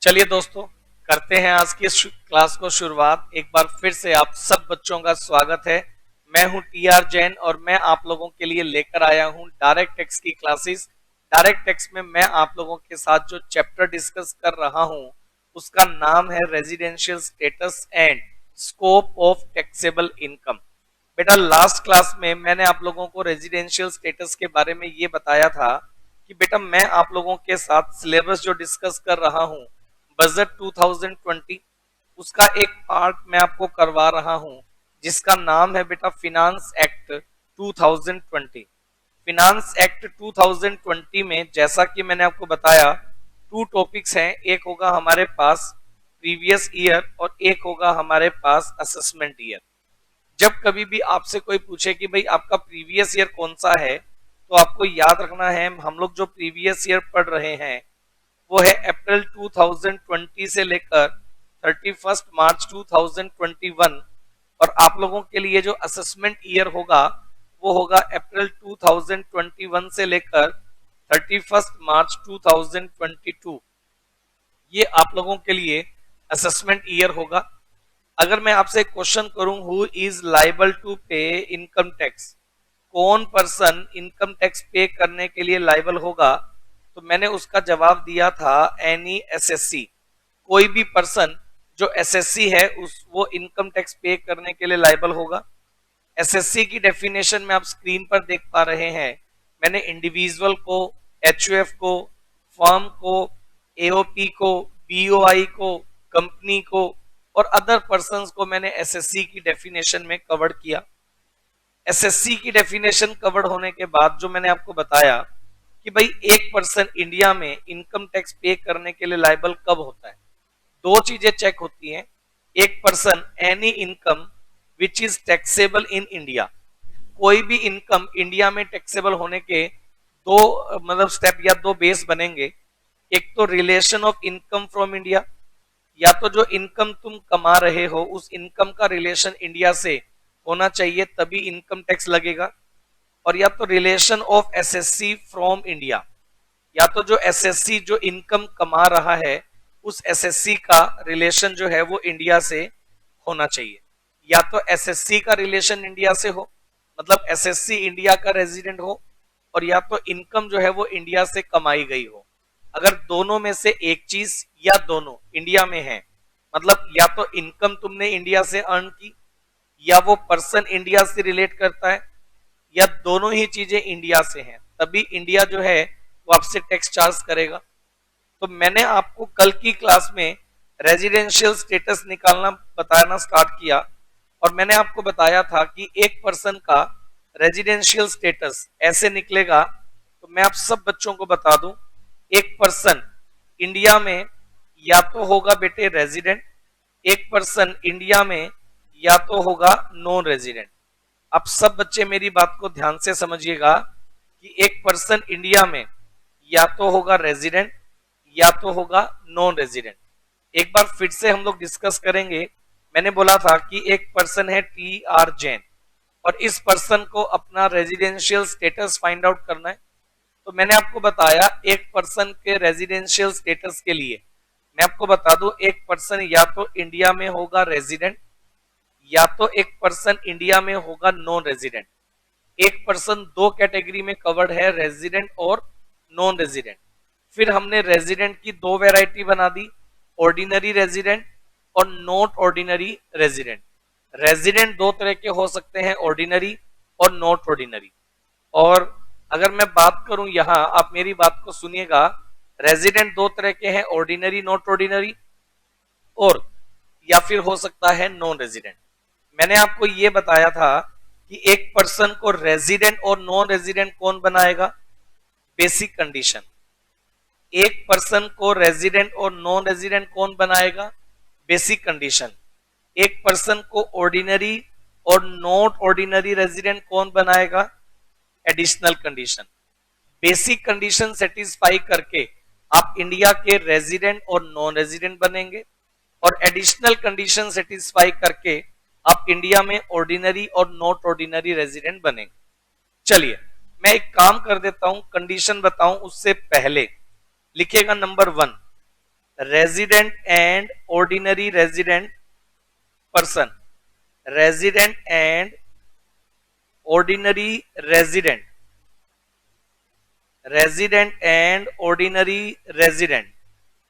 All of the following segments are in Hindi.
चलिए दोस्तों, करते हैं आज की इस क्लास को शुरुआत। एक बार फिर से आप सब बच्चों का स्वागत है। मैं हूं टीआर जैन और मैं आप लोगों के लिए लेकर आया हूं डायरेक्ट टेक्स्ट की क्लासेस। डायरेक्ट टेक्स्ट में मैं आप लोगों के साथ जो चैप्टर डिस्कस कर रहा हूं उसका नाम है residential status and scope of taxable income. बेटा, लास्ट क्लास में मैंने आप लोगों को रेजिडेंशियल स्टेटस के बारे में ये बताया था कि बेटा मैं आप लोगों के साथ सिलेबस जो डिस्कस कर रहा हूं बजट 2020 उसका एक पार्ट मैं आपको करवा रहा हूं जिसका नाम है बेटा फिनांस एक्ट 2020। फिनांस एक्ट 2020 में जैसा कि मैंने आपको बताया टू टॉपिक्स हैं, एक होगा हमारे पास प्रीवियस ईयर और एक होगा हमारे पास असेसमेंट ईयर। जब कभी भी आपसे कोई पूछे कि भाई आपका प्रीवियस ईयर कौन सा है तो आपको याद रखना है हम लोग जो प्रीवियस ईयर पढ़ रहे हैं वो है अप्रैल 2020 से लेकर 31 मार्च 2021 और आप लोगों के लिए जो असेसमेंट ईयर होगा वो होगा अप्रैल 2021 से लेकर 31 मार्च 2022। ये आप लोगों के लिए असेसमेंट ईयर होगा। अगर मैं आपसे क्वेश्चन करूं हु इज लाइबल टू पे इनकम टैक्स, कौन पर्सन इनकम टैक्स पे करने के लिए लाइबल होगा, तो मैंने उसका जवाब दिया था एनी एसएससी। कोई भी पर्सन जो एसएससी है उस वो इनकम टैक्स पे करने के लिए लाइबल होगा। एसएससी की डेफिनेशन में आप स्क्रीन पर देख पा रहे हैं। मैंने इंडिविजुअल को, एचयूएफ को, फर्म को, एओपी को, बीओआई को, कंपनी को और अदर पर्संस को मैंने एसएससी की डेफिनेशन में कवर किया। एसएससी की डेफिनेशन कवर्ड होने के बाद जो मैंने आपको बताया कि भाई एक पर्सन इंडिया में इनकम टैक्स पे करने के लिए लायबल कब होता है, दो चीजें चेक होती हैं। एक person any income which is taxable in India, कोई भी इनकम इंडिया में टैक्सेबल होने के दो मतलब स्टेप या दो बेस बनेंगे। एक तो relation of income from India, या तो जो इनकम तुम कमा रहे हो उस इनकम का रिलेशन इंडिया से होना चाहिए तभी इनकम टैक्स लगेगा। और या तो relation of SSC from India, या तो जो एसएससी जो इनकम कमा रहा है उस एसएससी का रिलेशन जो है वो इंडिया से होना चाहिए। या तो एसएससी का रिलेशन इंडिया से हो, मतलब एसएससी इंडिया का रेजिडेंट हो, और या तो इनकम जो है वो इंडिया से कमाई गई हो। अगर दोनों में से एक चीज या दोनों इंडिया में है, मतलब या तो इनकम तुमने इंडिया से अर्न की या वो पर्सन इंडिया से रिलेट करता है या दोनों ही चीजें इंडिया से हैं, तभी इंडिया जो है वो आपसे टैक्स चार्ज करेगा। तो मैंने आपको कल की क्लास में रेजिडेंशियल स्टेटस निकालना बताना स्टार्ट किया और मैंने आपको बताया था कि एक पर्सन का रेजिडेंशियल स्टेटस ऐसे निकलेगा। तो मैं आप सब बच्चों को बता दूं, एक पर्सन इंडिया में या तो होगा बेटे रेजिडेंट, एक पर्सन इंडिया में या तो होगा नॉन रेजिडेंट। आप सब बच्चे मेरी बात को ध्यान से समझिएगा कि एक पर्सन इंडिया में या तो होगा रेजिडेंट या तो होगा नॉन रेजिडेंट। एक बार फिर से हम लोग डिस्कस करेंगे। मैंने बोला था कि एक पर्सन है टी आर जैन और इस पर्सन को अपना रेजिडेंशियल स्टेटस फाइंड आउट करना है। तो मैंने आपको बताया एक पर्सन के रेजिडेंशियल स्टेटस के लिए मैं आपको बता दूं, एक पर्सन या तो इंडिया में होगा रेजिडेंट या तो एक पर्सन इंडिया में होगा नॉन रेजिडेंट। एक पर्सन दो कैटेगरी में कवर्ड है, रेजिडेंट और नॉन रेजिडेंट। फिर हमने रेजिडेंट की दो वैरायटी बना दी, ऑर्डिनरी रेजिडेंट और नॉट ऑर्डिनरी रेजिडेंट। रेजिडेंट दो तरह के हो सकते हैं, ऑर्डिनरी और नॉट ऑर्डिनरी। और अगर मैं बात करूं यहां, आप मेरी बात को सुनिएगा, रेजिडेंट दो तरह के हैं, ऑर्डिनरी नॉट ऑर्डिनरी, और या फिर हो सकता है नॉन रेजिडेंट। मैंने आपको यह बताया था कि एक पर्सन को रेजिडेंट और नॉन रेजिडेंट कौन बनाएगा, बेसिक कंडीशन। एक पर्सन को रेजिडेंट और नॉन रेजिडेंट कौन बनाएगा, बेसिक कंडीशन। एक पर्सन को ऑर्डिनरी और नॉट ऑर्डिनरी रेजिडेंट कौन बनाएगा, additional condition. Basic condition satisfy करके आप इंडिया के रेजिडेंट और नॉन रेजिडेंट बनेंगे और एडिशनल कंडीशन सेटिस्फाई करके आप इंडिया में ऑर्डिनरी और नॉट ऑर्डिनरी रेजिडेंट बनेंगे। चलिए मैं एक काम कर देता हूं, कंडीशन बताऊं उससे पहले लिखेगा number 1, resident and ordinary resident person, resident and ordinary resident, resident and ordinary resident.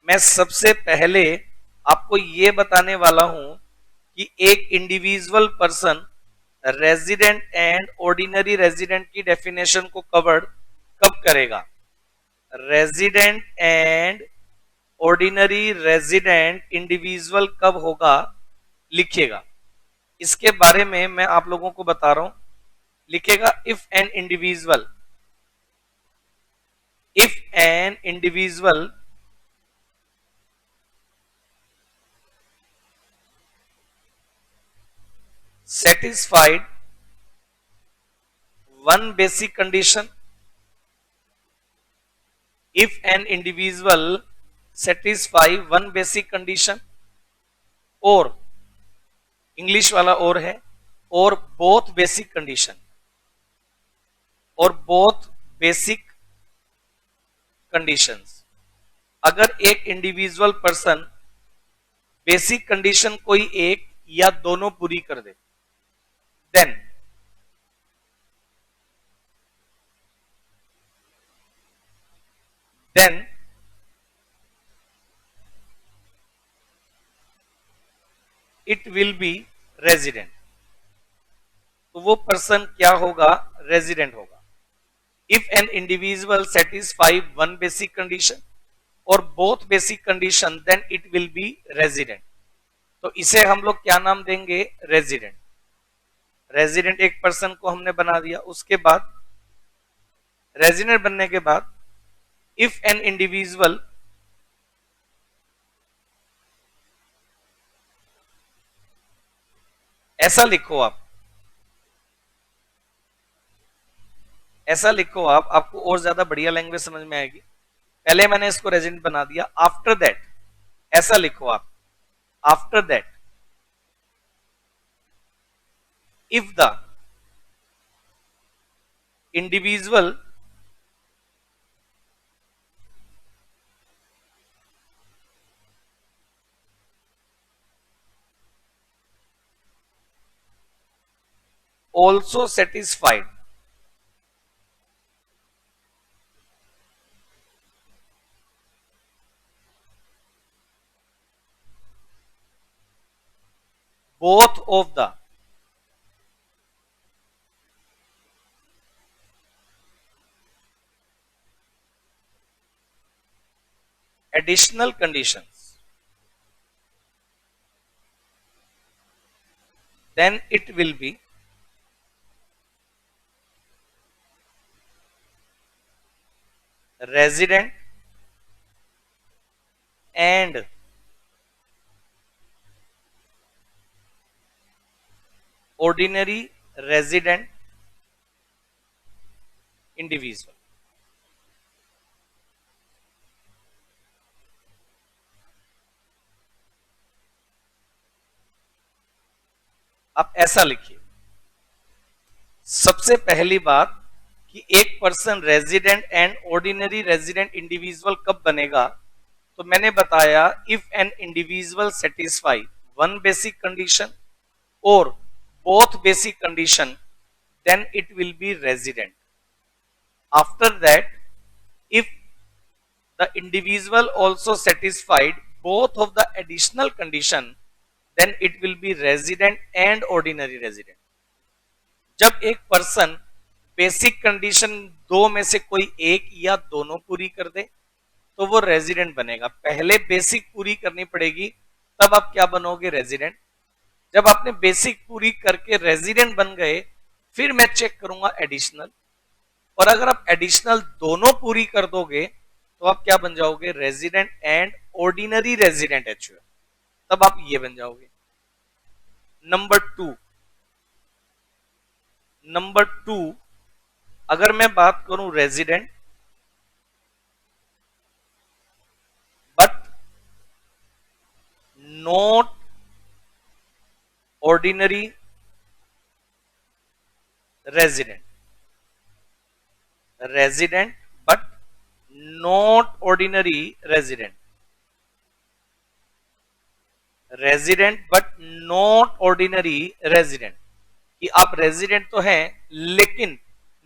मैं सबसे पहले आपको ये बताने वाला हूं कि एक individual person resident and ordinary resident की डेफिनेशन को कवर्ड कब करेगा। Resident and ordinary resident individual कब होगा, लिखिएगा। इसके बारे में मैं आप लोगों को बता रहा हूं, लिखेगा if an individual satisfied one basic condition, if an individual satisfy one basic condition और इंग्लिश वाला और है और बोथ बेसिक कंडीशन, और बोथ बेसिक कंडीशंस। अगर एक इंडिविजुअल पर्सन बेसिक कंडीशन कोई एक या दोनों पूरी कर दे, then it will be resident. तो वो पर्सन क्या होगा, रेजिडेंट होगा। If an individual satisfy one basic condition और both basic condition, then it will be resident. तो इसे हम लोग क्या नाम देंगे, रेजिडेंट। रेजिडेंट एक पर्सन को हमने बना दिया। उसके बाद रेजिडेंट बनने के बाद इफ एन इंडिविजुअल ऐसा लिखो आप, ऐसा लिखो आप, आपको और ज्यादा बढ़िया लैंग्वेज समझ में आएगी। पहले मैंने इसको रेजिडेंट बना दिया, आफ्टर दैट ऐसा लिखो आप, after that if the individual also satisfied both of the additional conditions, then it will be resident and ordinary resident individual। आप ऐसा लिखिए, सबसे पहली बात कि एक person resident and ordinary resident individual कब बनेगा। तो मैंने बताया if an individual satisfy one basic condition और both basic condition, then it will be resident। After that, if the individual also satisfied both of the additional condition, then it will be resident and ordinary resident। जब एक पर्सन बेसिक कंडीशन दो में से कोई एक या दोनों पूरी कर दे तो वो रेजिडेंट बनेगा। पहले बेसिक पूरी करनी पड़ेगी, तब आप क्या बनोगे, रेजिडेंट। जब आपने बेसिक पूरी करके रेजिडेंट बन गए, फिर मैं चेक करूंगा एडिशनल, और अगर आप एडिशनल दोनों पूरी कर दोगे तो आप क्या बन जाओगे, resident and ordinary resident HUF. तब आप ये बन जाओगे। नंबर टू, अगर मैं बात करूं resident but not ordinary resident, resident but not ordinary resident, resident but not ordinary resident, कि आप रेजिडेंट तो हैं लेकिन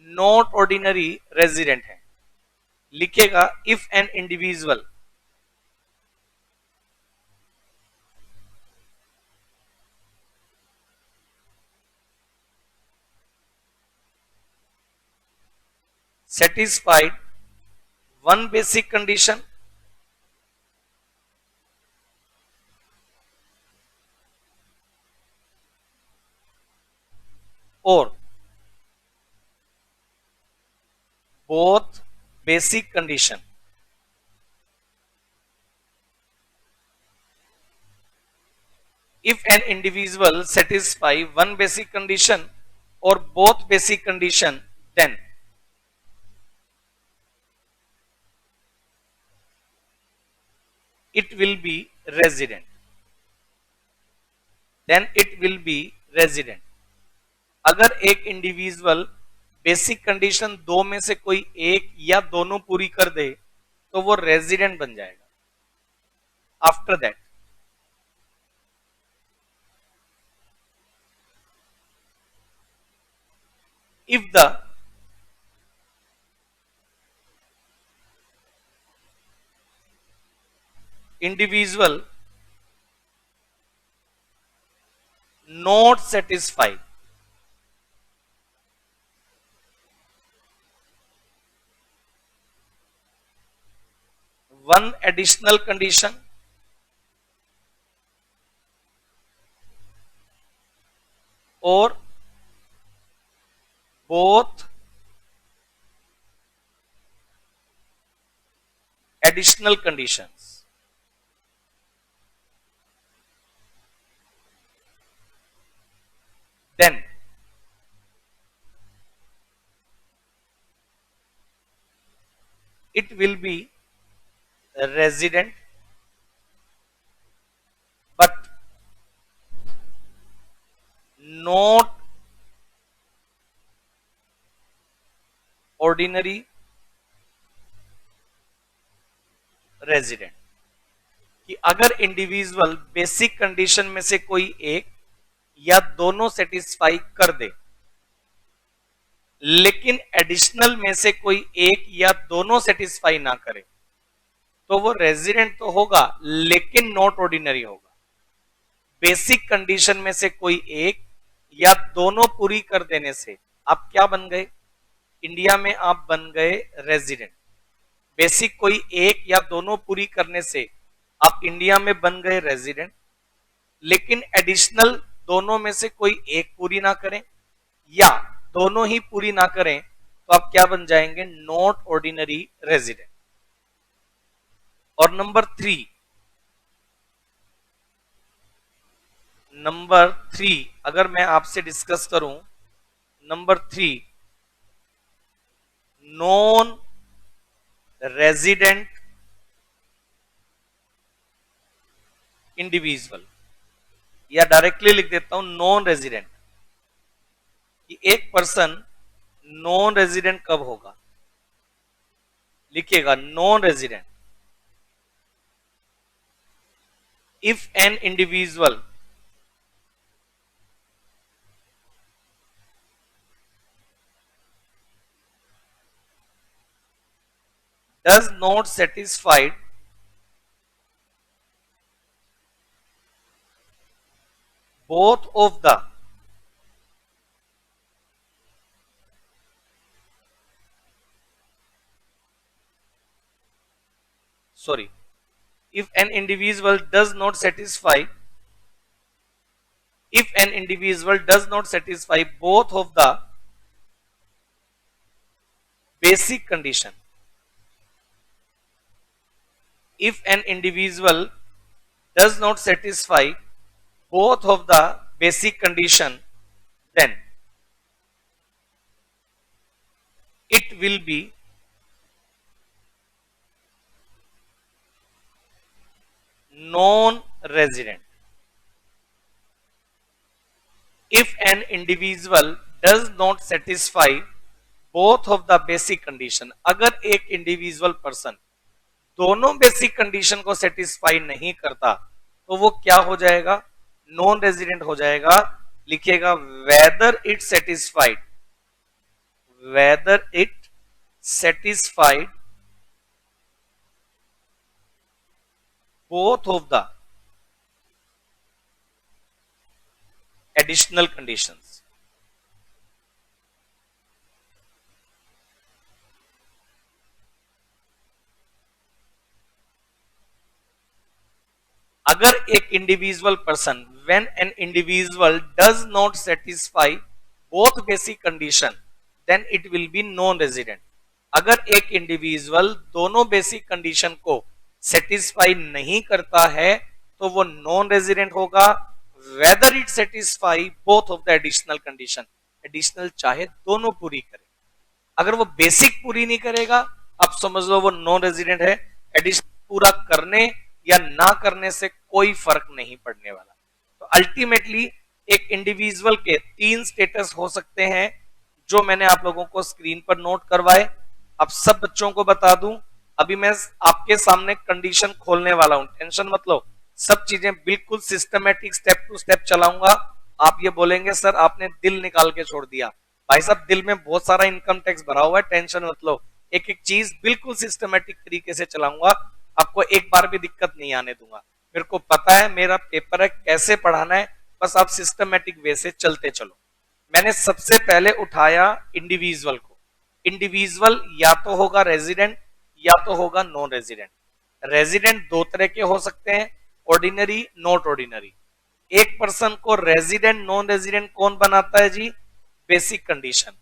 नॉट ऑर्डिनरी रेजिडेंट हैं। लिखेगा if an individual satisfied one basic condition or both basic condition, if an individual satisfy one basic condition or both basic condition, then it will be resident, then it will be resident। अगर एक इंडिविजुअल बेसिक कंडीशन दो में से कोई एक या दोनों पूरी कर दे तो वो रेजिडेंट बन जाएगा। After that if the individual not satisfy one additional condition or both additional conditions, then it will be resident but not ordinary resident. कि अगर इंडिविजुअल बेसिक कंडीशन में से कोई एक या दोनों सेटिस्फाई कर दे लेकिन एडिशनल में से कोई एक या दोनों सेटिस्फाई ना करे तो वो रेजिडेंट तो होगा लेकिन नॉट ऑर्डिनरी होगा। बेसिक कंडीशन में से कोई एक या दोनों पूरी कर देने से आप क्या बन गए? इंडिया में आप बन गए रेजिडेंट। बेसिक कोई एक या दोनों पूरी करने से आप इंडिया में बन गए रेजिडेंट, लेकिन एडिशनल दोनों में से कोई एक पूरी ना करें या दोनों ही पूरी ना करें तो आप क्या बन जाएंगे? Not ordinary resident. और नंबर थ्री अगर मैं आपसे डिस्कस करूं, नंबर 3 नॉन रेजिडेंट इंडिविजुअल, या डायरेक्टली लिख देता हूं नॉन रेजिडेंट। कि एक पर्सन नॉन रेजिडेंट कब होगा? लिखिएगा non resident if an individual does not satisfy both of the sorry if an individual does not satisfy both of the basic condition, if an individual does not satisfy both of the basic condition, then it will be non-resident। If an individual does not satisfy both of the basic condition, अगर एक individual person दोनों बेसिक कंडीशन को सेटिस्फाई नहीं करता तो वो क्या हो जाएगा, नॉन रेजिडेंट हो जाएगा। लिखिएगा whether it satisfied, whether it satisfied both of the additional conditions। अगर एक individual person, when an individual does not satisfy both basic condition, then it will be non resident. अगर एक इंडिविजुअल दोनों बेसिक कंडीशन को सेटिस्फाई नहीं करता है तो वो नॉन रेजिडेंट होगा। Whether it satisfy both of the additional condition, additional चाहे दोनों पूरी करे। अगर वो बेसिक पूरी नहीं करेगा, आप समझ लो वो नॉन रेजिडेंट है। एडिशनल पूरा करने या ना करने से कोई फर्क नहीं पड़ने वाला। तो अल्टीमेटली एक इंडिविजुअल के 3 स्टेटस हो सकते हैं जो मैंने आप लोगों को स्क्रीन पर नोट करवाए। अब सब बच्चों को बता दूं, अभी मैं आपके सामने कंडीशन खोलने वाला हूं, टेंशन मत लो। सब चीजें बिल्कुल सिस्टमेटिक स्टेप टू स्टेप चलाऊंगा। आप ये बोलेंगे सर आपने दिल निकाल के छोड़ दिया। भाई साहब दिल में बहुत सारा इनकम टैक्स भरा हुआ है, टेंशन मत लो। एक एक चीज बिल्कुल सिस्टमेटिक तरीके से चलाऊंगा, आपको एक बार भी दिक्कत नहीं आने दूंगा। मेरे को पता है मेरा पेपर है, कैसे पढ़ाना है, बस आप सिस्टमेटिक वे से चलते चलो। मैंने सबसे पहले उठाया इंडिविजुअल को। इंडिविजुअल या तो होगा रेजिडेंट या तो होगा नॉन रेजिडेंट। रेजिडेंट दो तरह के हो सकते हैं, ऑर्डिनरी, नॉट ऑर्डिनरी। एक पर्सन को रेजिडेंट नॉन रेजिडेंट कौन बनाता है जी, basic condition.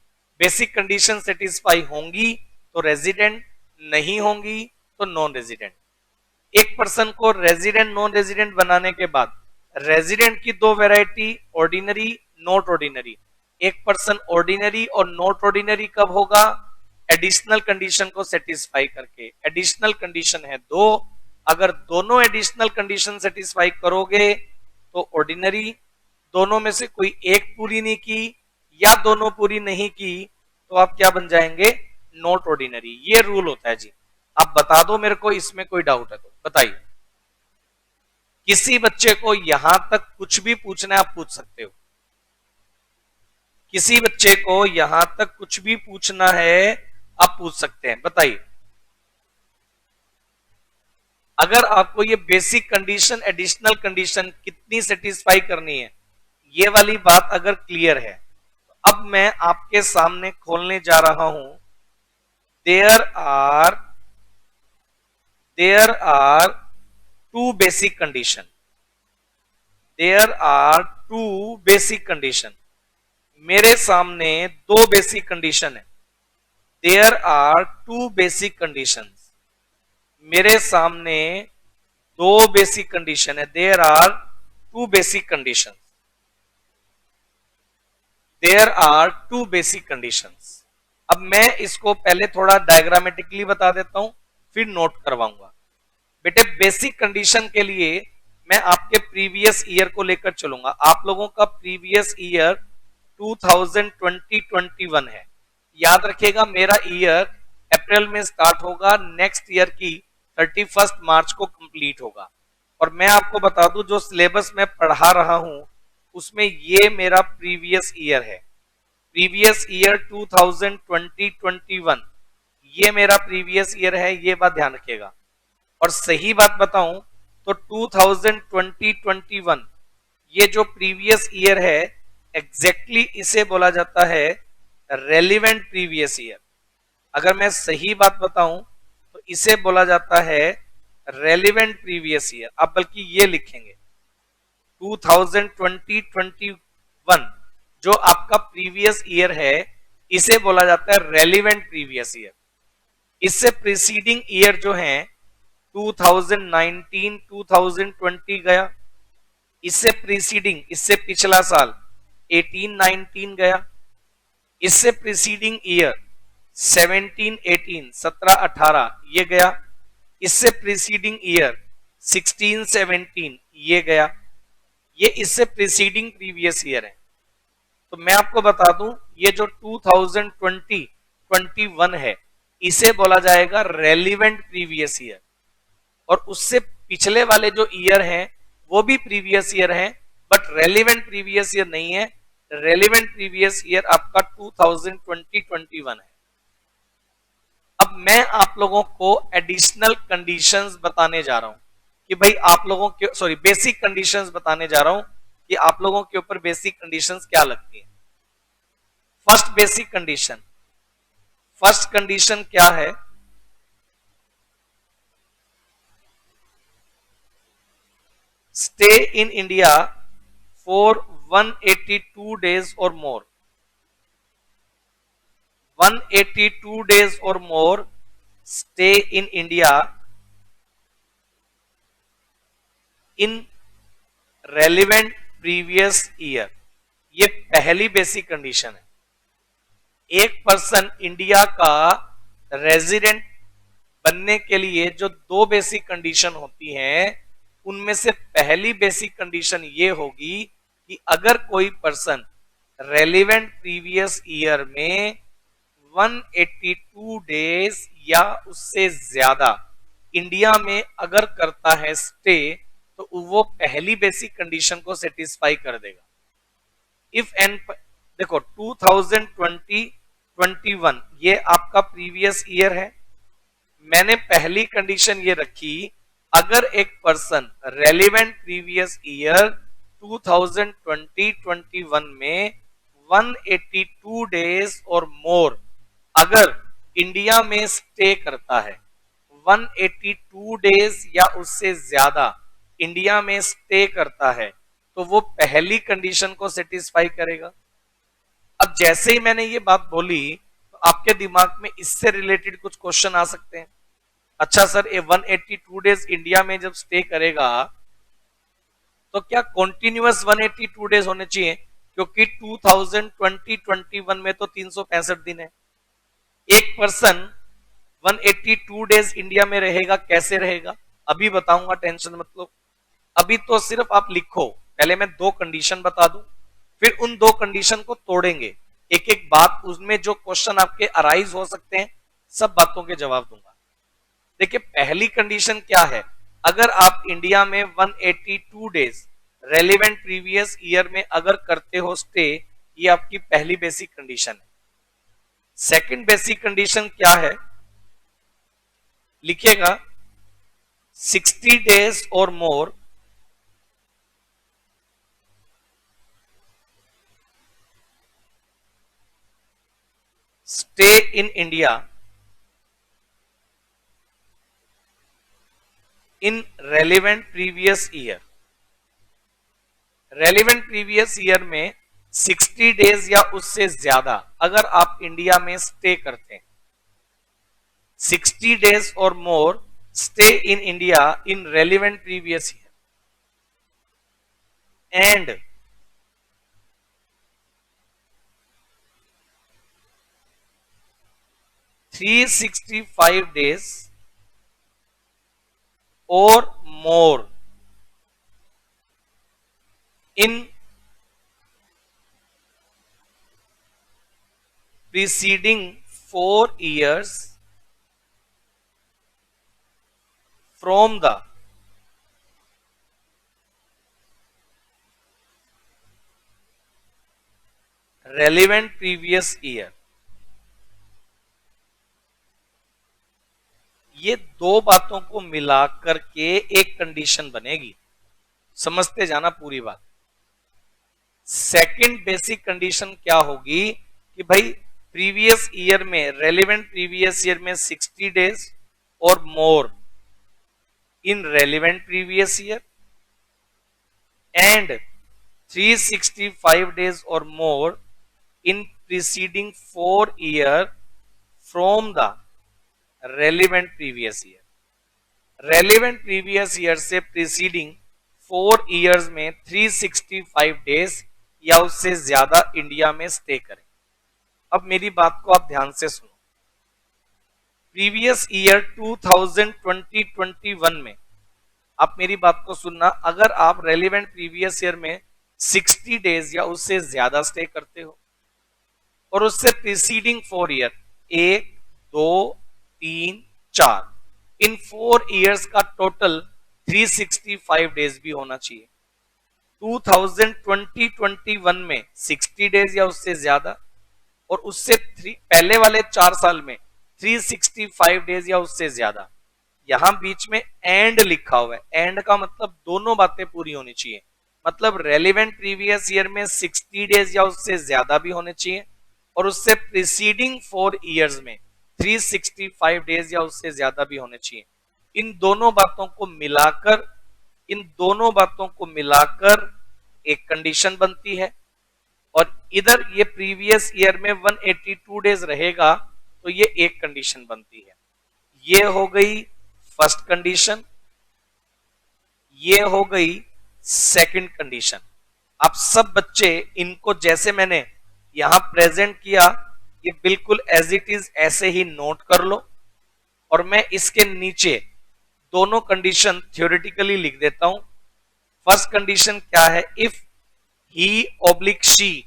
Basic condition satisfy होंगी तो रेजिडेंट, नहीं होंगी तो नॉन रेजिडेंट। एक पर्सन को रेजिडेंट नॉन रेजिडेंट बनाने के बाद रेजिडेंट की दो वैरायटी, ऑर्डिनरी, नॉट ऑर्डिनरी। एक पर्सन ऑर्डिनरी और नॉट ऑर्डिनरी कब होगा, एडिशनल कंडीशन को सेटिस्फाई करके। एडिशनल कंडीशन है 2, अगर दोनों एडिशनल कंडीशन सेटिस्फाई करोगे तो ऑर्डिनरी। दोनों में से कोई एक पूरी नहीं की या दोनों पूरी नहीं की तो आप क्या बन जाएंगे, नॉट ऑर्डिनरी। ये रूल होता है जी। आप बता दो मेरे को, इसमें कोई डाउट है तो बताइए। किसी बच्चे को यहां तक कुछ भी पूछना है आप पूछ सकते हो। किसी बच्चे को यहां तक कुछ भी पूछना है आप पूछ सकते हैं, बताइए। अगर आपको ये बेसिक कंडीशन एडिशनल कंडीशन कितनी सेटिस्फाई करनी है, ये वाली बात अगर क्लियर है तो अब मैं आपके सामने खोलने जा रहा हूं। There are two basic condition, there are two basic condition. मेरे सामने दो बेसिक कंडीशन है। There are two basic condition, मेरे सामने दो बेसिक कंडीशन है। There are two basic condition, there are two basic conditions. अब मैं इसको पहले थोड़ा डायग्रामेटिकली बता देता हूं, फिर नोट करवाऊंगा। बेटे बेसिक कंडीशन के लिए मैं आपके प्रीवियस ईयर को लेकर चलूंगा। आप लोगों का प्रीवियस ईयर 2020-21 है। याद रखिएगा मेरा ईयर अप्रैल में स्टार्ट होगा, नेक्स्ट ईयर की 31 मार्च को कंप्लीट होगा। और मैं आपको बता दूं जो सिलेबस में पढ़ा रहा हूं उसमें ये मेरा प्रीवियस ईयर है। प्रीवियस ईयर 2020-21 ये मेरा प्रीवियस ईयर है, ये बात ध्यान रखिएगा। और सही बात बताऊं तो 2020-21 ये जो प्रीवियस ईयर है एग्जैक्टली इसे बोला जाता है रेलिवेंट प्रीवियस ईयर। अगर मैं सही बात बताऊं तो इसे बोला जाता है रेलिवेंट प्रीवियस ईयर। आप बल्कि ये लिखेंगे 2020-21 जो आपका प्रीवियस ईयर है इसे बोला जाता है रेलिवेंट प्रीवियस ईयर। इससे प्रीसीडिंग ईयर जो है 2019-2020 गया, इससे प्रीसीडिंग, इससे पिछला साल 18-19 गया, इससे प्रीसीडिंग ईयर 17-18 17-18 ये गया, इससे प्रीसीडिंग ईयर 16-17 ये गया। ये इससे प्रीसीडिंग प्रीवियस ईयर है। तो मैं आपको बता दूं ये जो 2020-21 है इसे बोला जाएगा रेलिवेंट प्रीवियस ईयर। और उससे पिछले वाले जो ईयर हैं वो भी प्रीवियस ईयर है, बट रेलिवेंट प्रीवियस ईयर नहीं है। रेलिवेंट प्रीवियस ईयर आपका 2020-21 है। अब मैं आप लोगों को एडिशनल कंडीशंस बताने जा रहा हूं कि भाई आप लोगों के, सॉरी, बेसिक कंडीशंस बताने जा रहा हूं कि आप लोगों के ऊपर बेसिक कंडीशंस क्या लगती है। First basic condition, first condition क्या है? Stay in India for 182 days or more. 182 days or more stay in India in relevant previous year. ये पहली बेसिक कंडीशन है। एक पर्सन इंडिया का रेजिडेंट बनने के लिए जो दो बेसिक कंडीशन होती हैं, उनमें से पहली बेसिक कंडीशन ये होगी कि अगर कोई पर्सन रेलिवेंट प्रीवियस ईयर में 182 डेज या उससे ज्यादा इंडिया में अगर करता है स्टे, तो वो पहली बेसिक कंडीशन को सेटिस्फाई कर देगा। इफ एन, देखो 2020-21 ये आपका प्रीवियस ईयर है। मैंने पहली कंडीशन ये रखी, अगर एक पर्सन रेलिवेंट प्रीवियस ईयर 2020-21 में 182 डेज और मोर अगर इंडिया में स्टे करता है, 182 डेज या उससे ज्यादा इंडिया में स्टे करता है, तो वो पहली कंडीशन को सेटिस्फाई करेगा। अब जैसे ही मैंने ये बात बोली, तो आपके दिमाग में इससे रिलेटेड कुछ क्वेश्चन आ सकते हैं। अच्छा सर, ये 182 डेज इंडिया में जब स्टे करेगा तो क्या कॉन्टिन्यूअस 182 डेज होने चाहिए? क्योंकि 2020-21 में तो 365 दिन है। एक पर्सन 182 डेज इंडिया में रहेगा, कैसे रहेगा अभी बताऊंगा, टेंशन मत लो। अभी तो सिर्फ आप लिखो, पहले मैं दो कंडीशन बता दूं, फिर उन दो कंडीशन को तोड़ेंगे, एक एक बात, उसमें जो क्वेश्चन आपके अराइज हो सकते हैं सब बातों के जवाब दूंगा। देखिए पहली कंडीशन क्या है, अगर आप इंडिया में 182 डेज रेलिवेंट प्रीवियस ईयर में अगर करते हो स्टे, ये आपकी पहली बेसिक कंडीशन है। सेकंड बेसिक कंडीशन क्या है, लिखिएगा 60 डेज और मोर stay in India in relevant previous year. Relevant previous year में 60 डेज या उससे ज्यादा अगर आप इंडिया में स्टे करते हैं, 60 डेज और मोर stay in India in relevant previous year and 365 days or more in preceding 4 years from the relevant previous year. ये दो बातों को मिला करके एक कंडीशन बनेगी, समझते जाना पूरी बात। सेकंड बेसिक कंडीशन क्या होगी कि भाई प्रीवियस ईयर में, रेलिवेंट प्रीवियस ईयर में 60 डेज और more in relevant previous year and 365 days और more in preceding 4 year from the relevant previous year. Relevant previous year से प्रीसीडिंग 4 इयर्स में 365 डेज या उससे ज्यादा इंडिया में स्टे करें। अब मेरी बात को आप ध्यान से सुनो। प्रीवियस ईयर 2020-21 में आप मेरी बात को सुनना, अगर आप रेलिवेंट प्रीवियस ईयर में 60 डेज या उससे ज्यादा स्टे करते हो और उससे प्रीसीडिंग 4 ईयर, 1, 2, 3, 4, इन 4 इयर्स का टोटल 365 डेज भी होना चाहिए। 2020-21 में 60 डेज या उससे ज्यादा, और उससे पहले वाले 4 साल में 365 डेज या उससे ज्यादा। यहां बीच में एंड लिखा हुआ है, एंड का मतलब दोनों बातें पूरी होनी चाहिए। मतलब रेलिवेंट प्रीवियस ईयर में 60 डेज या उससे ज्यादा भी होने चाहिए, और उससे प्रीसीडिंग 4 ईयर्स में 365 डेज या उससे ज्यादा भी होने चाहिए। इन दोनों बातों को मिलाकर एक कंडीशन बनती है। और इधर ये प्रीवियस ईयर में 182 डेज रहेगा, तो ये एक कंडीशन बनती है। ये हो गई फर्स्ट कंडीशन, ये हो गई सेकंड कंडीशन। आप सब बच्चे इनको जैसे मैंने यहां प्रेजेंट किया, ये बिल्कुल एज इट इज ऐसे ही नोट कर लो। और मैं इसके नीचे दोनों कंडीशन थ्योरेटिकली लिख देता हूं। फर्स्ट कंडीशन क्या है? If he oblique she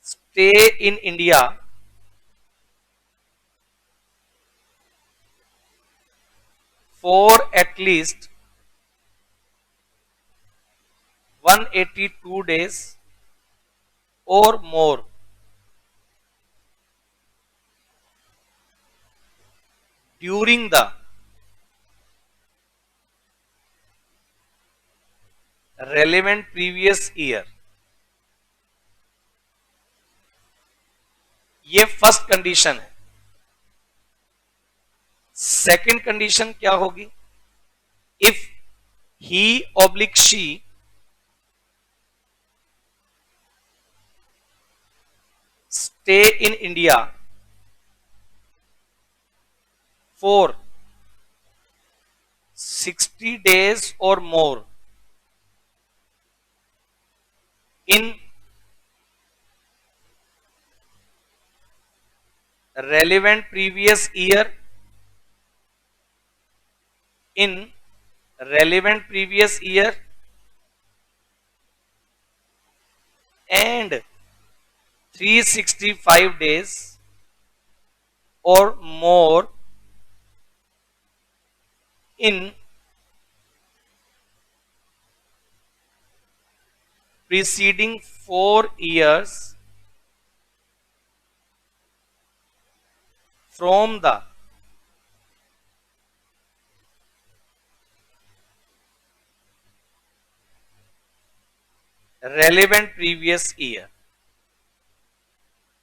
stay in India for at least 182 days or more during the relevant previous year। ये फर्स्ट कंडीशन है। सेकंड कंडीशन क्या होगी? If he oblique she stay in India for 60 days or more in relevant previous year and 365 days or more in preceding 4 years from the relevant previous year।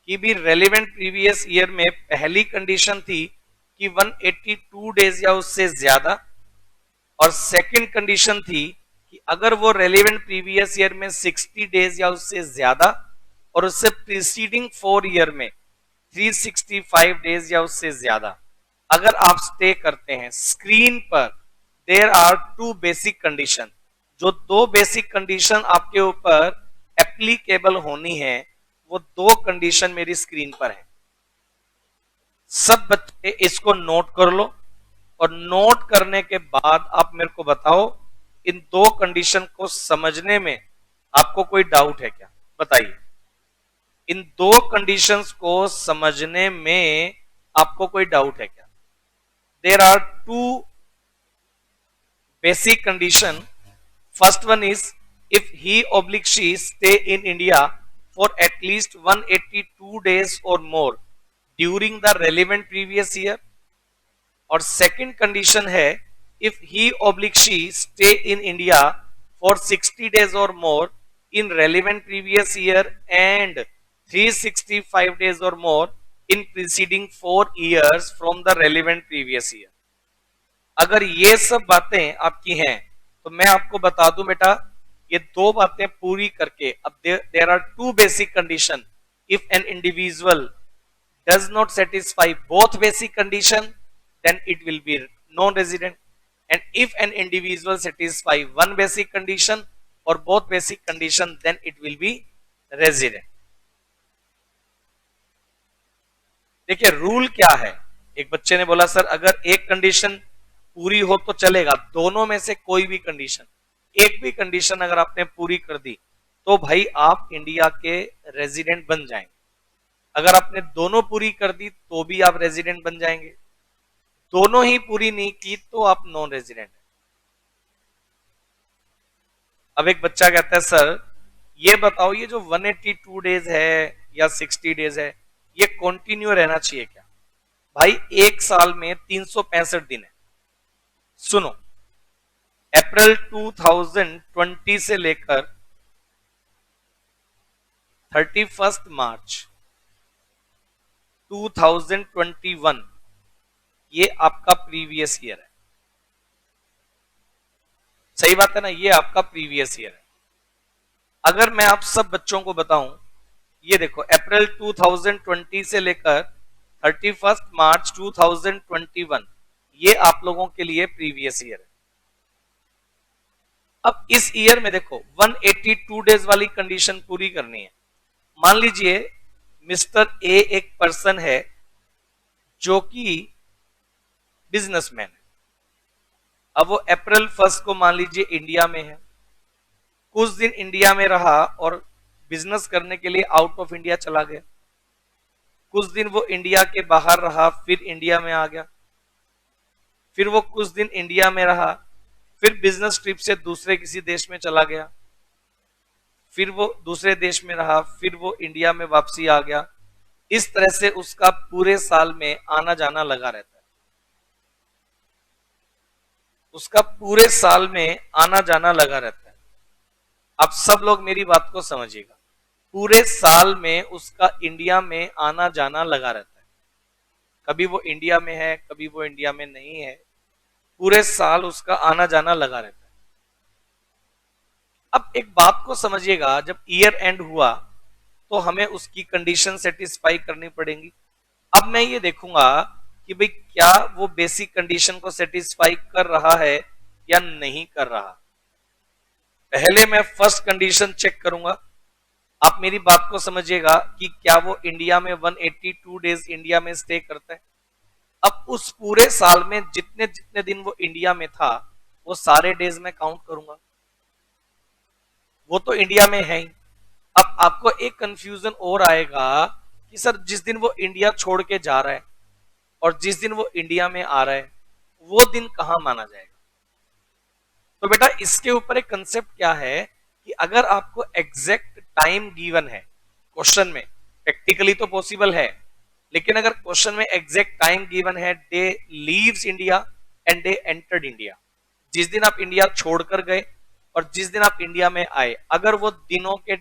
कि भी रेलिवेंट प्रीवियस ईयर में पहली कंडीशन थी कि 182 डेज या उससे ज्यादा, और सेकंड कंडीशन थी कि अगर वो रेलिवेंट प्रीवियस ईयर में 60 डेज या उससे ज्यादा और उससे प्रीसीडिंग 4 ईयर में 365 डेज या उससे ज्यादा अगर आप स्टे करते हैं। स्क्रीन पर देयर आर 2 बेसिक कंडीशन। जो 2 बेसिक कंडीशन आपके ऊपर एप्लीकेबल होनी है, वो 2 कंडीशन मेरी स्क्रीन पर है। सब बच्चे इसको नोट कर लो, और नोट करने के बाद आप मेरे को बताओ इन 2 कंडीशन को समझने में आपको कोई डाउट है क्या? बताइए, इन 2 कंडीशंस को समझने में आपको कोई डाउट है क्या? There are 2 basic condition. First one is if he oblique she stay in India for at least 182 days or more during the relevant previous year। और सेकंड कंडीशन है if he oblique she stay in India for 60 days or more in relevant previous year and 365 days or more in preceding 4 years from the relevant previous year। अगर ये सब बातें आपकी हैं तो मैं आपको बता दूं बेटा, ये 2 बातें पूरी करके अब there are 2 basic condition. If an individual does not satisfy both basic condition then it will be non resident, and if an individual satisfy 1 basic condition और both basic condition then it will be resident. देखिए रूल क्या है। एक बच्चे ने बोला सर अगर एक कंडीशन पूरी हो तो चलेगा, दोनों में से कोई भी कंडीशन, एक भी कंडीशन अगर आपने पूरी कर दी तो भाई आप इंडिया के रेजिडेंट बन जाएंगे। अगर आपने दोनों पूरी कर दी तो भी आप रेजिडेंट बन जाएंगे। दोनों ही पूरी नहीं की तो आप नॉन रेजिडेंट है। अब एक बच्चा कहता है सर ये बताओ ये जो 182 डेज है या 60 डेज है ये कंटिन्यू रहना चाहिए क्या? भाई एक साल में 365 दिन है। सुनो, अप्रैल 2020 से लेकर 31 मार्च 2021 ये आपका प्रीवियस ईयर है। सही बात है ना, ये आपका प्रीवियस ईयर है। अगर मैं आप सब बच्चों को बताऊं, ये देखो अप्रैल 2020 से लेकर 31 मार्च 2021 ये आप लोगों के लिए प्रीवियस ईयर है। अब इस ईयर में देखो 182 डेज वाली कंडीशन पूरी करनी है। मान लीजिए मिस्टर ए एक पर्सन है जो कि बिजनेसमैन है। अब वो अप्रैल 1 को मान लीजिए इंडिया में है, कुछ दिन इंडिया में रहा और बिजनेस करने के लिए आउट ऑफ इंडिया चला गया। कुछ दिन वो इंडिया के बाहर रहा, फिर इंडिया में आ गया। फिर वो कुछ दिन इंडिया में रहा, फिर बिजनेस ट्रिप से दूसरे किसी देश में चला गया। फिर वो दूसरे देश में रहा, फिर वो इंडिया में वापसी आ गया। इस तरह से उसका पूरे साल में आना जाना लगा रहता है। उसका पूरे साल में आना जाना लगा रहता है। आप सब लोग मेरी बात को समझिएगा, पूरे साल में उसका इंडिया में आना जाना लगा रहता है। कभी वो इंडिया में है, कभी वो इंडिया में नहीं है, पूरे साल उसका आना जाना लगा रहता है। अब एक बात को समझिएगा, जब ईयर एंड हुआ तो हमें उसकी कंडीशन सेटिस्फाई करनी पड़ेगी। अब मैं ये देखूंगा कि भाई क्या वो बेसिक कंडीशन को सेटिस्फाई कर रहा है या नहीं कर रहा। पहले मैं फर्स्ट कंडीशन चेक करूंगा। आप मेरी बात को समझिएगा कि क्या वो इंडिया में 182 डेज इंडिया में स्टे करता है। अब उस पूरे साल में जितने जितने दिन वो इंडिया में था वो सारे डेज में काउंट करूंगा। वो तो इंडिया में है ही। अब आपको एक कंफ्यूजन और आएगा कि सर जिस दिन वो इंडिया छोड़ के जा रहा है और जिस दिन वो इंडिया में आ रहा है वो दिन कहां माना जाएगा। तो बेटा इसके ऊपर एक कंसेप्ट क्या है कि अगर आपको एग्जैक्ट टाइम गिवन है क्वेश्चन में, प्रैक्टिकली तो पॉसिबल है, लेकिन अगर क्वेश्चन में एग्जैक्ट टाइम गिवन है day leaves India and day entered India, जिस दिन आप इंडिया छोड़कर गए और जिस दिन आप इंडिया में आए, अगर वो दिनों के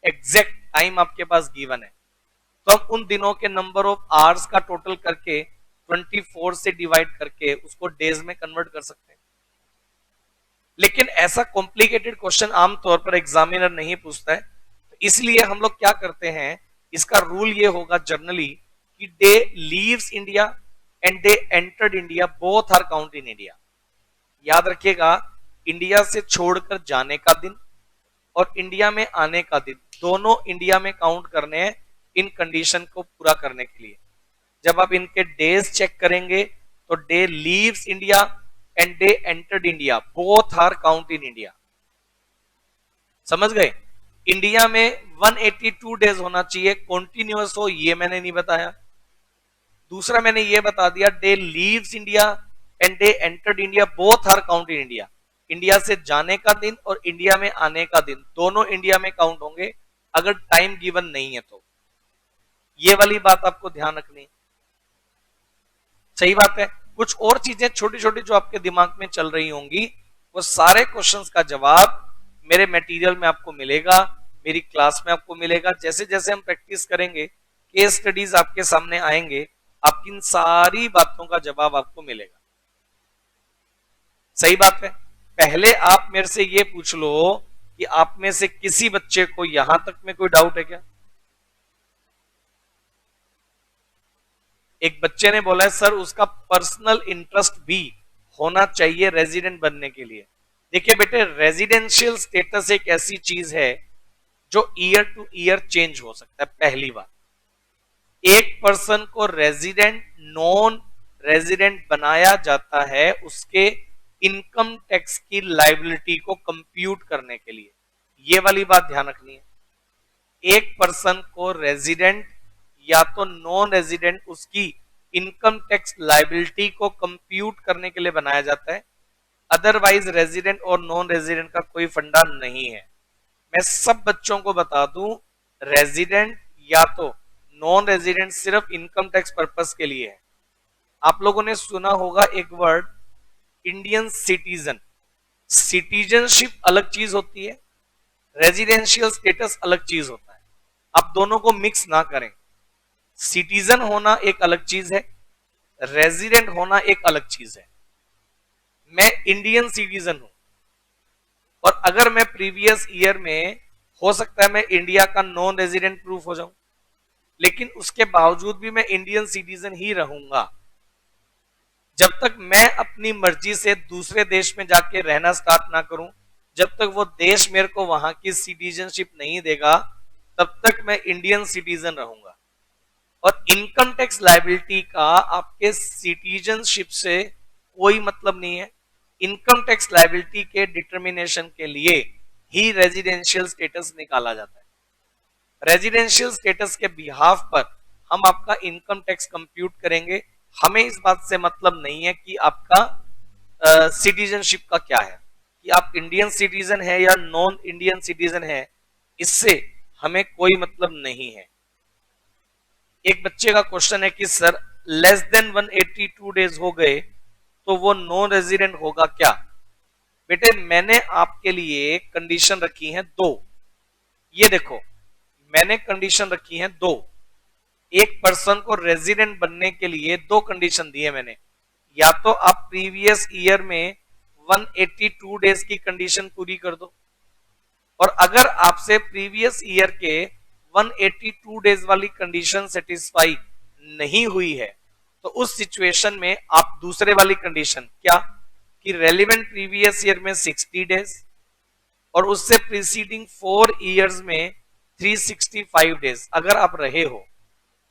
एग्जैक्ट टाइम आपके पास गिवन है तो हम उन दिनों के नंबर ऑफ आवर्स का टोटल करके 24 से डिवाइड करके उसको डेज में कन्वर्ट कर सकते हैं। लेकिन ऐसा कॉम्प्लिकेटेड क्वेश्चन आमतौर पर एग्जामिनर नहीं पूछता है, तो इसलिए हम लोग क्या करते हैं, इसका रूल ये होगा जनरली कि day leaves India and day entered India both are count in India. याद रखिएगा, इंडिया से छोड़कर जाने का दिन और इंडिया में आने का दिन दोनों इंडिया में काउंट करने हैं इन कंडीशन को पूरा करने के लिए। जब आप इनके डेज चेक करेंगे तो day leaves India and day entered India both are count in India. समझ गए? इंडिया में 182 डेज होना चाहिए, कॉन्टिन्यूअस हो ये मैंने नहीं बताया। दूसरा मैंने ये बता दिया day leaves India and day entered India both are count in India. India से जाने का दिन और इंडिया में आने का दिन दोनों इंडिया में काउंट होंगे अगर टाइम गिवन नहीं है तो। ये वाली बात आपको ध्यान रखनी है। सही बात है। कुछ और चीजें छोटी छोटी जो आपके दिमाग में चल रही होंगी वो सारे क्वेश्चंस का जवाब मेरे मटेरियल में आपको मिलेगा, मेरी क्लास में आपको मिलेगा। जैसे जैसे हम प्रैक्टिस करेंगे, केस स्टडीज आपके सामने आएंगे, आपकी इन सारी बातों का जवाब आपको मिलेगा। सही बात है। पहले आप मेरे से ये पूछ लो कि आप में से किसी बच्चे को यहां तक में कोई डाउट है क्या? एक बच्चे ने बोला है सर उसका पर्सनल इंटरेस्ट भी होना चाहिए रेजिडेंट बनने के लिए। देखिए बेटे, रेजिडेंशियल स्टेटस एक ऐसी चीज है जो ईयर टू ईयर चेंज हो सकता है। पहली बात, एक पर्सन को रेजिडेंट नॉन रेजिडेंट बनाया जाता है उसके इनकम टैक्स की लायबिलिटी को कंप्यूट करने के लिए। ये वाली बात ध्यान रखनी है। एक पर्सन को रेजिडेंट या तो नॉन रेजिडेंट उसकी इनकम टैक्स लायबिलिटी को कंप्यूट करने के लिए बनाया जाता है। अदरवाइज रेजिडेंट और नॉन रेजिडेंट का कोई फंडा नहीं है। मैं सब बच्चों को बता दूं, रेजिडेंट या तो नॉन रेजिडेंट सिर्फ इनकम टैक्स पर्पस के लिए है। आप लोगों ने सुना होगा एक वर्ड, इंडियन सिटीजन। सिटीजनशिप अलग चीज होती है, रेजिडेंशियल स्टेटस अलग चीज होता है। आप दोनों को मिक्स ना करें। सिटीजन होना एक अलग चीज है, रेजिडेंट होना एक अलग चीज है। मैं इंडियन सिटीजन हूं और अगर मैं प्रीवियस ईयर में, हो सकता है मैं इंडिया का नॉन रेजिडेंट प्रूफ हो जाऊं, लेकिन उसके बावजूद भी मैं इंडियन सिटीजन ही रहूंगा। जब तक मैं अपनी मर्जी से दूसरे देश में जाके रहना स्टार्ट ना करूं, जब तक वो देश मेरे को वहां की सिटीजनशिप नहीं देगा, तब तक मैं इंडियन सिटीजन रहूंगा। और इनकम टैक्स लायबिलिटी का आपके सिटीजनशिप से कोई मतलब नहीं है। इनकम टैक्स लायबिलिटी के डिटर्मिनेशन के लिए ही रेजिडेंशियल स्टेटस निकाला जाता है। रेजिडेंशियल स्टेटस के बिहाफ पर हम आपका इनकम टैक्स कंप्यूट करेंगे। हमें इस बात से मतलब नहीं है कि आपका सिटीजनशिप का क्या है, कि आप इंडियन सिटीजन है या नॉन इंडियन सिटीजन है, इससे हमें कोई मतलब नहीं है। एक बच्चे का क्वेश्चन है कि सर लेस देन 182 डेज हो गए तो वो नॉन रेजिडेंट होगा क्या? बेटे मैंने आपके लिए कंडीशन रखी है दो। ये देखो, मैंने कंडीशन रखी है दो। एक पर्सन को रेजिडेंट बनने के लिए दो कंडीशन दिए मैंने। या तो आप प्रीवियस ईयर में 182 डेज की कंडीशन पूरी कर दो, और अगर आपसे प्रीवियस ईयर के 182 डेज वाली कंडीशन सेटिस्फाई नहीं हुई है, तो उस सिचुएशन में आप दूसरे वाली कंडीशन क्या, कि रेलिवेंट प्रीवियस ईयर में 60 डेज और उससे प्रीसीडिंग 4 इयर्स में 365 डेज अगर आप रहे हो,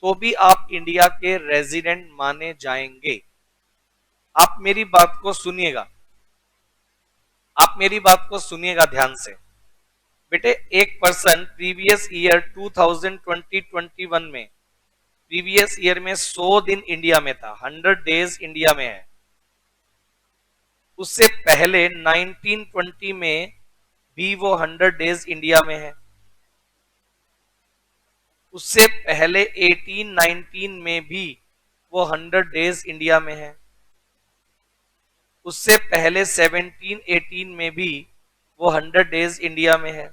तो भी आप इंडिया के रेजिडेंट माने जाएंगे। आप मेरी बात को सुनिएगा, आप मेरी बात को सुनिएगा ध्यान से। बेटे एक पर्सन प्रीवियस ईयर 2020-21 में, प्रीवियस ईयर में 100 दिन इंडिया में था, 100 डेज इंडिया में है। उससे पहले 1920 में भी वो 100 डेज इंडिया में है। उससे पहले 1819 में भी वो 100 डेज इंडिया में है। उससे पहले 1718 में भी वो 100 डेज इंडिया में है।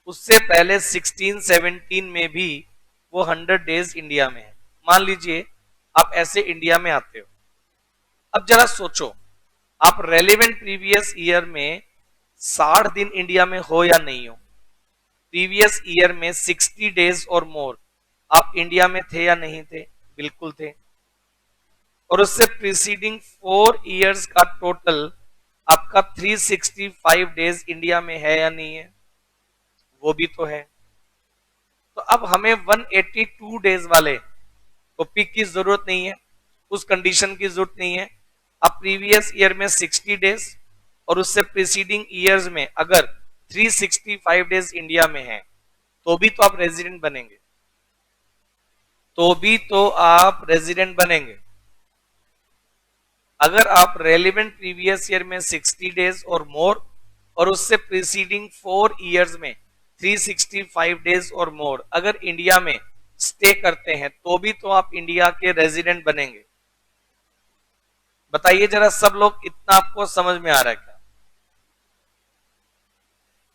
उससे पहले 1617 में भी वो 100 डेज इंडिया में है। मान लीजिए आप ऐसे इंडिया में आते हो। अब जरा सोचो, आप रेलेवेंट प्रीवियस ईयर में 60 दिन इंडिया में हो या नहीं हो? प्रीवियस ईयर में 60 डेज और मोर आप इंडिया में थे या नहीं थे? बिल्कुल थे। और उससे प्रीसीडिंग 4 इयर्स का टोटल आपका 365 डेज इंडिया में है या नहीं है? वो भी तो है। तो अब हमें 182 डेज वाले टॉपिक की जरूरत नहीं है, उस कंडीशन की जरूरत नहीं है। अब प्रीवियस ईयर में 60 डेज और उससे प्रीसीडिंग ईयर्स में अगर 365 डेज इंडिया में है, तो भी तो आप रेजिडेंट बनेंगे, तो भी तो आप रेजिडेंट बनेंगे। अगर आप रेलिवेंट प्रीवियस ईयर में 60 डेज और मोर और उससे प्रीसीडिंग 4 इयर्स में 365 डेज और मोर अगर इंडिया में स्टे करते हैं, तो भी तो आप इंडिया के रेजिडेंट बनेंगे। बताइए जरा सब लोग, इतना आपको समझ में आ रहा है क्या?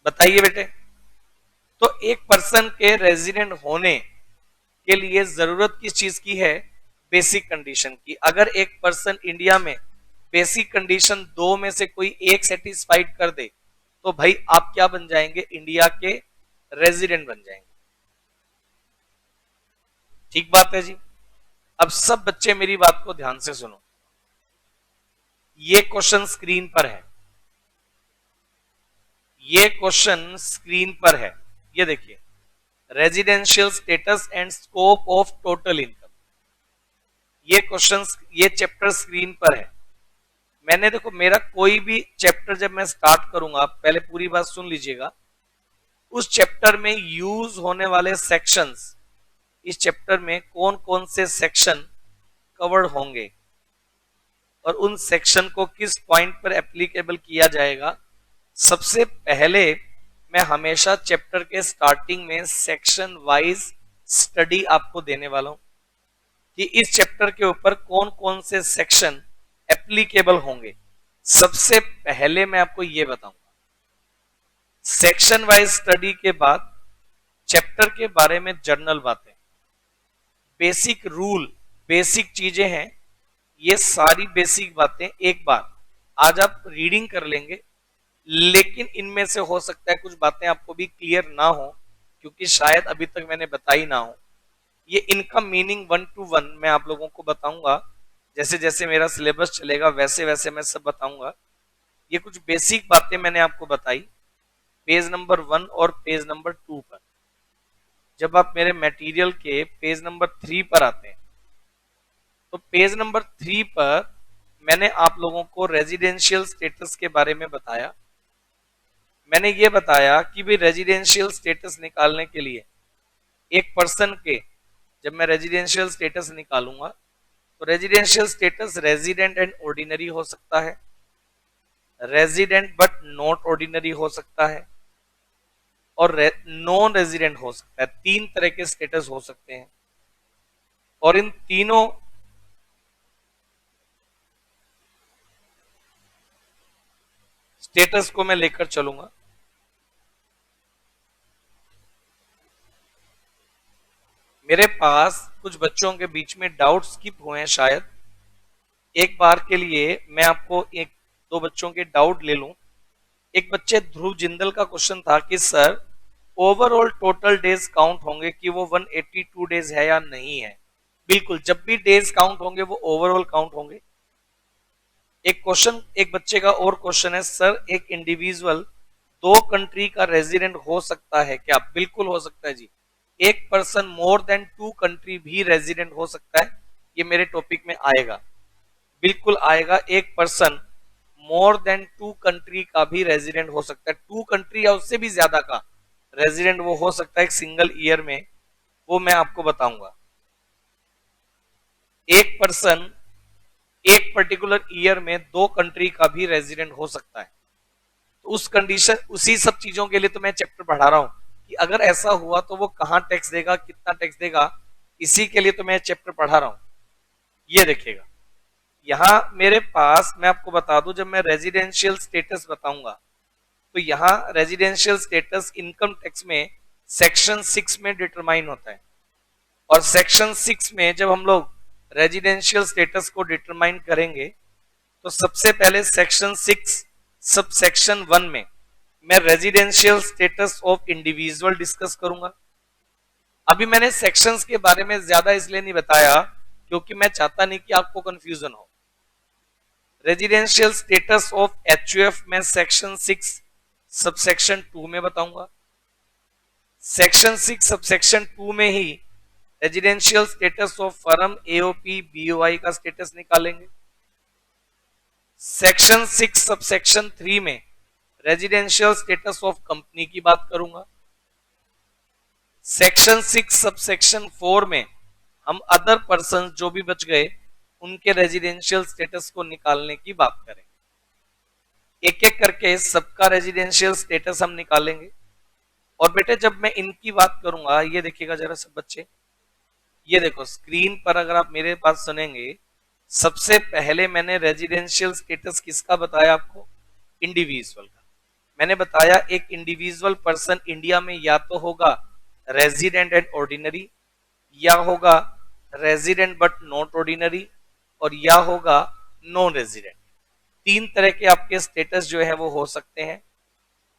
बताइए बेटे। तो एक पर्सन के रेजिडेंट होने के लिए जरूरत किस चीज की है? बेसिक कंडीशन की। अगर एक पर्सन इंडिया में बेसिक कंडीशन दो में से कोई एक सेटिस्फाइड कर दे, तो भाई आप क्या बन जाएंगे? इंडिया के रेजिडेंट बन जाएंगे। ठीक बात है जी। अब सब बच्चे मेरी बात को ध्यान से सुनो। ये क्वेश्चन स्क्रीन पर है, ये क्वेश्चन स्क्रीन पर है। ये देखिए, residential status and scope of total income. ये क्वेश्चन, ये चैप्टर स्क्रीन पर है। मैंने देखो, मेरा कोई भी चैप्टर जब मैं स्टार्ट करूंगा, पहले पूरी बात सुन लीजिएगा। उस चैप्टर में यूज होने वाले सेक्शंस इस चैप्टर में कौन कौन से सेक्शन कवर्ड होंगे और उन सेक्शन को किस पॉइंट पर एप्लीकेबल किया जाएगा। सबसे पहले मैं हमेशा चैप्टर के स्टार्टिंग में सेक्शन वाइज स्टडी आपको देने वाला हूं कि इस चैप्टर के ऊपर कौन कौन से सेक्शन एप्लीकेबल होंगे। सबसे पहले मैं आपको यह बताऊंगा, सेक्शन वाइज स्टडी के बाद चैप्टर के बारे में जर्नल बातें, बेसिक रूल, बेसिक चीजें हैं, ये सारी बेसिक बातें एक बार आज आप रीडिंग कर लेंगे, लेकिन इनमें से हो सकता है कुछ बातें आपको भी क्लियर ना हो क्योंकि शायद अभी तक मैंने बताई ना हो। ये इनका मीनिंग 1 to 1 मैं आप लोगों को बताऊंगा, जैसे जैसे मेरा सिलेबस चलेगा वैसे वैसे मैं सब बताऊंगा। ये कुछ बेसिक बातें मैंने आपको बताई पेज नंबर 1 और पेज नंबर 2 पर। जब आप मेरे मटेरियल के पेज नंबर 3 पर आते हैं तो पेज नंबर 3 पर मैंने आप लोगों को रेजिडेंशियल स्टेटस के बारे में बताया। मैंने ये बताया कि भी रेजिडेंशियल स्टेटस निकालने के लिए एक पर्सन के, जब मैं रेजिडेंशियल स्टेटस निकालूंगा तो residential status resident and ordinary हो सकता है, रेजिडेंट बट नॉट ऑर्डिनरी हो सकता है और नॉन रेजिडेंट हो सकता है। 3 तरह के स्टेटस हो सकते हैं और इन तीनों स्टेटस को मैं लेकर चलूंगा। मेरे पास कुछ बच्चों के बीच में डाउट स्किप हुए हैं, शायद एक बार के लिए मैं आपको एक दो बच्चों के डाउट ले लूं। एक बच्चे ध्रुव जिंदल का क्वेश्चन था कि sir overall total days count होंगे कि वो 182 डेज है या नहीं है। बिल्कुल, जब भी डेज काउंट होंगे वो ओवरऑल काउंट होंगे। एक क्वेश्चन एक बच्चे का और क्वेश्चन है, सर एक इंडिविजुअल 2 कंट्री का रेजिडेंट हो सकता है क्या? बिल्कुल हो सकता है जी। एक पर्सन मोर देन 2 कंट्री भी रेजिडेंट हो सकता है, ये मेरे टॉपिक में आएगा, बिल्कुल आएगा। एक पर्सन मोर देन 2 कंट्री का भी रेजिडेंट हो सकता है, 2 कंट्री या उससे भी ज्यादा का रेजिडेंट वो हो सकता है एक सिंगल ईयर में, वो मैं आपको बताऊंगा। एक पर्सन एक पर्टिकुलर ईयर में 2 कंट्री का भी रेजिडेंट हो सकता है। तो उस कंडीशन, उसी सब चीजों के लिए तो मैं चैप्टर पढ़ा रहा हूं कि अगर ऐसा हुआ तो वो कहां टैक्स देगा, कितना टैक्स देगा, इसी के लिए तो मैं चैप्टर पढ़ा रहा हूं। ये देखिएगा यहां मेरे पास, मैं आपको बता दूं, जब मैं रेजिडेंशियल स्टेटस बताऊंगा तो यहां रेजिडेंशियल स्टेटस इनकम टैक्स में सेक्शन 6 में डिटरमाइन होता है और सेक्शन 6 में जब हम लोग रेजिडेंशियल स्टेटस को डिटरमाइन करेंगे तो सबसे पहले सेक्शन 6 सब सेक्शन 1 में मैं residential status of individual discuss करूंगा। अभी मैंने सेक्शंस के बारे में ज्यादा इसलिए नहीं बताया क्योंकि मैं चाहता नहीं कि आपको कंफ्यूजन हो। रेजिडेंशियल स्टेटस ऑफ एचयूएफ में सेक्शन 6 सबसेक्शन 2 में बताऊंगा। सेक्शन 6 सबसेक्शन 2 में ही residential status of firm, AOP, BOI का स्टेटस निकालेंगे। सेक्शन 6 सबसेक्शन 3 में रेजिडेंशियल स्टेटस ऑफ कंपनी की बात करूंगा। सेक्शन 6 सबसेक्शन 4 में हम अदर पर्सन जो भी बच गए उनके रेजिडेंशियल स्टेटस को निकालने की बात करेंगे। एक एक करके सबका रेजिडेंशियल स्टेटस हम निकालेंगे। और बेटे जब मैं इनकी बात करूंगा, ये देखिएगा जरा सब बच्चे, ये देखो स्क्रीन पर अगर आप मेरे बात सुनेंगे, सबसे पहले मैंने रेजिडेंशियल स्टेटस किसका बताया आपको? इंडिविजुअल का। मैंने बताया एक इंडिविजुअल पर्सन इंडिया में या तो होगा रेजिडेंट एंड ऑर्डिनरी, या होगा रेजिडेंट बट नॉट ऑर्डिनरी, और या होगा नॉन रेजिडेंट। 3 तरह के आपके स्टेटस जो है वो हो सकते हैं।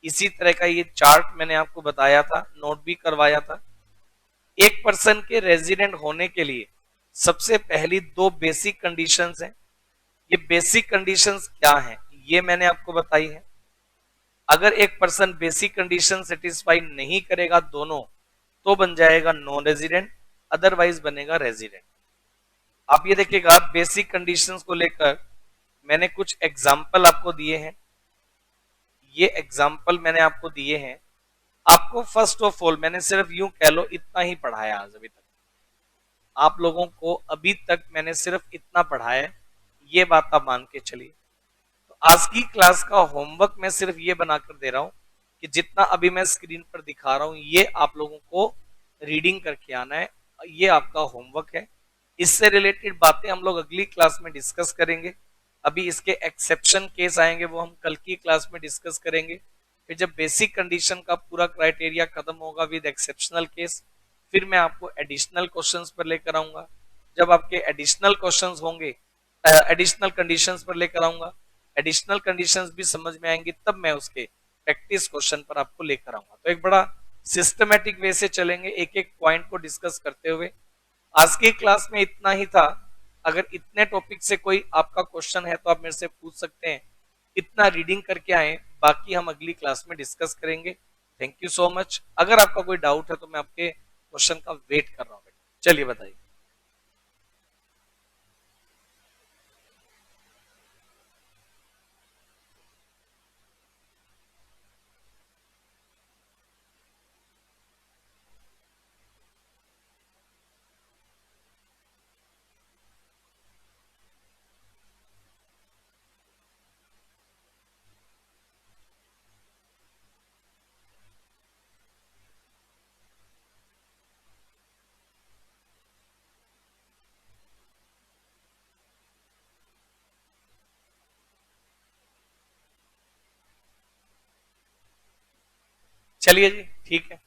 इसी तरह का ये चार्ट मैंने आपको बताया था, नोट भी करवाया था। एक पर्सन के रेजिडेंट होने के लिए सबसे पहली 2 बेसिक कंडीशंस हैं। ये बेसिक कंडीशंस क्या हैं ये मैंने आपको बताई है। अगर एक पर्सन बेसिक कंडीशन सेटिस्फाई नहीं करेगा दोनों, तो बन जाएगा नॉन रेजिडेंट, अदरवाइज बनेगा रेजिडेंट। आप ये देखिएगा बेसिक कंडीशंस को लेकर मैंने कुछ एग्जाम्पल आपको दिए हैं। ये एग्जाम्पल मैंने आपको दिए हैं। आपको फर्स्ट ऑफ ऑल मैंने सिर्फ यूं कह लो इतना ही पढ़ाया आज अभी तक। आप लोगों को अभी तक मैंने सिर्फ इतना पढ़ाया है, ये बात आप मान के चलिए। तो आज की क्लास का होमवर्क मैं सिर्फ ये बनाकर दे रहा हूं कि जितना अभी मैं स्क्रीन पर दिखा रहा हूं ये आप लोगों को रीडिंग करके आना है, ये आपका होमवर्क है। इससे रिलेटेड बातें हम लोग अगली क्लास में डिस्कस करेंगे। अभी इसके एक्सेप्शन केस आएंगे वो हम कल की क्लास में डिस्कस करेंगे। फिर जब बेसिक कंडीशन का पूरा क्राइटेरिया खत्म होगा विद एक्सेप्शनल केस, फिर मैं आपको एडिशनल क्वेश्चंस पर लेकर आऊंगा। जब आपके एडिशनल क्वेश्चंस होंगे, एडिशनल कंडीशंस पर लेकर आऊंगा, एडिशनल कंडीशंस भी समझ में आएंगी, तब मैं उसके प्रैक्टिस क्वेश्चन पर आपको लेकर आऊंगा। तो एक बड़ा सिस्टमेटिक वे से चलेंगे, एक एक पॉइंट को डिस्कस करते हुए। आज की क्लास में इतना ही था। अगर इतने टॉपिक से कोई आपका क्वेश्चन है तो आप मेरे से पूछ सकते हैं। इतना रीडिंग करके आए, बाकी हम अगली क्लास में डिस्कस करेंगे। Thank you so much. अगर आपका कोई डाउट है तो मैं आपके क्वेश्चन का वेट कर रहा हूँ बेटा। चलिए बताइए। चलिए जी, ठीक है।